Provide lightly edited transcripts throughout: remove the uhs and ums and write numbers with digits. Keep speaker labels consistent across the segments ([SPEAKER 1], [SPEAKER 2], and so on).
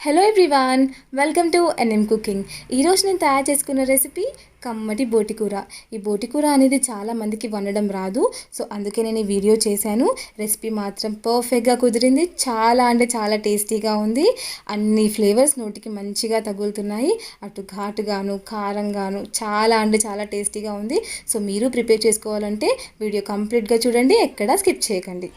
[SPEAKER 1] Hello everyone, welcome to NM cooking. ఈరోజు నేను తయారు చేసుకున్న రెసిపీ కమ్మటి బోటి కూర. ఈ బోటి కూర అనేది చాలా మందికి వండడం రాదు. సో అందుకే నేను ఈ వీడియో చేశాను. రెసిపీ మాత్రం పర్ఫెక్ట్గా కుదిరింది. చాలా అంటే చాలా టేస్టీగా ఉంది. అన్ని ఫ్లేవర్స్ నోటికి మంచిగా తగులుతున్నాయి. అటు ఘాటుగాను కారంగాను చాలా అంటే చాలా టేస్టీగా ఉంది. సో మీరు ప్రిపేర్ చేసుకోవాలంటే వీడియో కంప్లీట్గా చూడండి, ఎక్కడా స్కిప్ చేయకండి.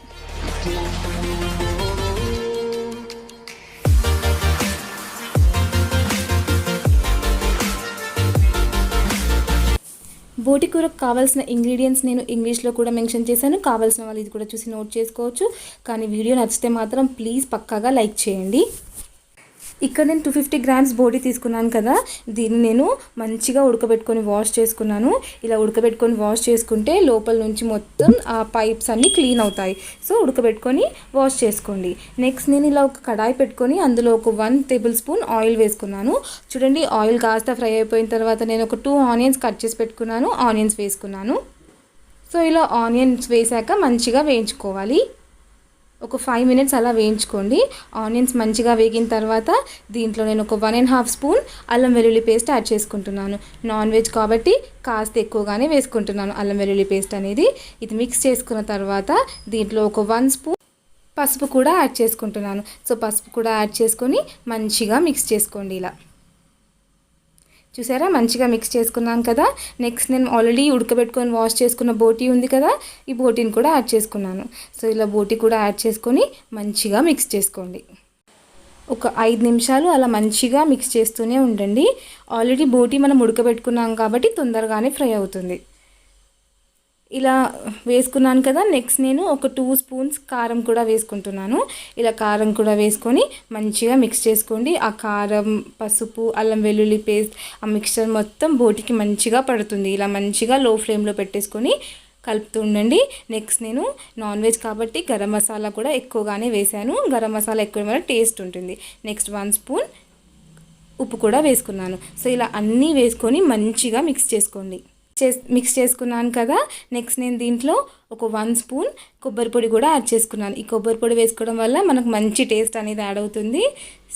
[SPEAKER 1] బోటి కూరకు కావాల్సిన ఇంగ్రీడియంట్స్ నేను ఇంగ్లీష్లో కూడా మెన్షన్ చేశాను. కావాల్సిన వాళ్ళు ఇది కూడా చూసి నోట్ చేసుకోవచ్చు. కానీ వీడియో నచ్చితే మాత్రం ప్లీజ్ పక్కాగా లైక్ చేయండి. ఇక్కడ నేను 250 గ్రామ్స్ బోటి తీసుకున్నాను కదా, దీన్ని నేను మంచిగా ఉడకబెట్టుకొని వాష్ చేసుకున్నాను. ఇలా ఉడకబెట్టుకొని వాష్ చేసుకుంటే లోపల నుంచి మొత్తం ఆ పైప్స్ అన్నీ క్లీన్ అవుతాయి. సో ఉడకబెట్టుకొని వాష్ చేసుకోండి. నెక్స్ట్ నేను ఇలా ఒక కడాయి పెట్టుకొని అందులో ఒక 1 టేబుల్ స్పూన్ ఆయిల్ వేసుకున్నాను. చూడండి, ఆయిల్ కాస్త ఫ్రై అయిపోయిన తర్వాత నేను ఒక 2 ఆనియన్స్ కట్ చేసి పెట్టుకున్నాను. ఆనియన్స్ వేసుకున్నాను. సో ఇలా ఆనియన్స్ వేసాక మంచిగా వేయించుకోవాలి. ఒక 5 మినిట్స్ అలా వేయించుకోండి. ఆనియన్స్ మంచిగా వేగిన తర్వాత దీంట్లో నేను ఒక 1.5 స్పూన్ అల్లం వెల్లుల్లి పేస్ట్ యాడ్ చేసుకుంటున్నాను. నాన్ వెజ్ కాబట్టి కాస్త ఎక్కువగానే వేసుకుంటున్నాను అల్లం వెల్లుల్లి పేస్ట్ అనేది. ఇది మిక్స్ చేసుకున్న తర్వాత దీంట్లో ఒక 1 స్పూన్ పసుపు కూడా యాడ్ చేసుకుంటున్నాను. సో పసుపు కూడా యాడ్ చేసుకొని మంచిగా మిక్స్ చేసుకోండి. ఇలా చూసారా, మంచిగా మిక్స్ చేసుకున్నాను కదా. నెక్స్ట్ నేను ఆల్రెడీ ఉడకబెట్టుకొని వాష్ చేసుకున్న బోటీ ఉంది కదా, ఈ బోటీని కూడా యాడ్ చేసుకున్నాను. సో ఇలా బోటీ కూడా యాడ్ చేసుకొని మంచిగా మిక్స్ చేసుకోండి. ఒక 5 నిమిషాలు అలా మంచిగా మిక్స్ చేస్తూనే ఉండండి. ఆల్రెడీ బోటీ మనం ఉడకబెట్టుకున్నాం కాబట్టి తొందరగానే ఫ్రై అవుతుంది. ఇలా వేసుకున్నాను కదా. నెక్స్ట్ నేను ఒక 2 స్పూన్స్ కారం కూడా వేసుకుంటున్నాను. ఇలా కారం కూడా వేసుకొని మంచిగా మిక్స్ చేసుకోండి. ఆ కారం, పసుపు, అల్లం వెల్లుల్లి పేస్ట్ ఆ మిక్స్చర్ మొత్తం బోటికి మంచిగా పడుతుంది. ఇలా మంచిగా లో ఫ్లేమ్లో పెట్టేసుకొని కలుపుతూ ఉండండి. నెక్స్ట్ నేను నాన్ వెజ్ కాబట్టి గరం మసాలా కూడా ఎక్కువగానే వేసాను. గరం మసాలా ఎక్కువ వల్ల టేస్ట్ ఉంటుంది. నెక్స్ట్ 1 స్పూన్ ఉప్పు కూడా వేసుకున్నాను. సో ఇలా అన్నీ వేసుకొని మంచిగా మిక్స్ చేసుకోండి. మిక్స్ చేసుకున్నాను కదా. నెక్స్ట్ నేను దీంట్లో ఒక 1 స్పూన్ కొబ్బరి పొడి కూడా యాడ్ చేసుకున్నాను. ఈ కొబ్బరి పొడి వేసుకోవడం వల్ల మనకు మంచి టేస్ట్ అనేది యాడ్ అవుతుంది.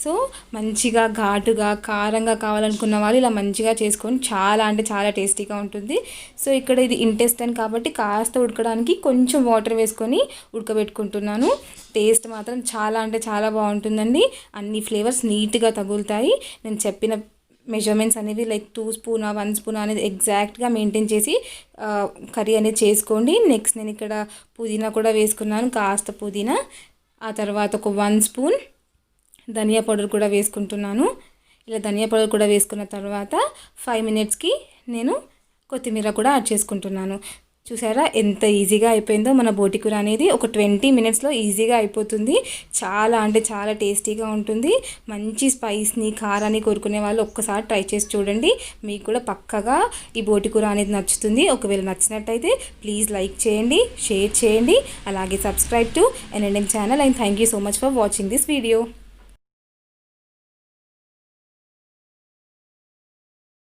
[SPEAKER 1] సో మంచిగా ఘాటుగా కారంగా కావాలనుకున్న వాళ్ళు ఇలా మంచిగా చేసుకొని చాలా అంటే చాలా టేస్టీగా ఉంటుంది. సో ఇక్కడ ఇది ఇంటెస్టైన్ కాబట్టి కాస్త ఉడకడానికి కొంచెం వాటర్ వేసుకొని ఉడకబెట్టుకుంటున్నాను. టేస్ట్ మాత్రం చాలా అంటే చాలా బాగుంటుందండి. అన్ని ఫ్లేవర్స్ నీట్గా తగులుతాయి. నేను చెప్పిన మెజర్మెంట్స్ అనేవి లైక్ 2 స్పూన్ 1 స్పూన్ అనేది ఎగ్జాక్ట్గా మెయింటైన్ చేసి కర్రీ అనేది చేసుకోండి. నెక్స్ట్ నేను ఇక్కడ పుదీనా కూడా వేసుకున్నాను, కాస్త పుదీనా. ఆ తర్వాత ఒక 1 స్పూన్ ధనియా పౌడర్ కూడా వేసుకుంటున్నాను. ఇలా ధనియా పౌడర్ కూడా వేసుకున్న తర్వాత 5 మినిట్స్కి నేను కొత్తిమీర కూడా యాడ్ చేసుకుంటున్నాను. చూసారా ఎంత ఈజీగా అయిపోయిందో మన బోటి కూర అనేది. ఒక 20 మినిట్స్లో ఈజీగా అయిపోతుంది. చాలా అంటే చాలా టేస్టీగా ఉంటుంది. మంచి స్పైస్ని కారాన్ని కోరుకునే వాళ్ళు ఒక్కసారి ట్రై చేసి చూడండి. మీకు కూడా పక్కగా ఈ బోటి కూర అనేది నచ్చుతుంది. ఒకవేళ నచ్చినట్టయితే ప్లీజ్ లైక్ చేయండి, షేర్ చేయండి, అలాగే subscribe to NMM channel. And thank you so much for watching this video.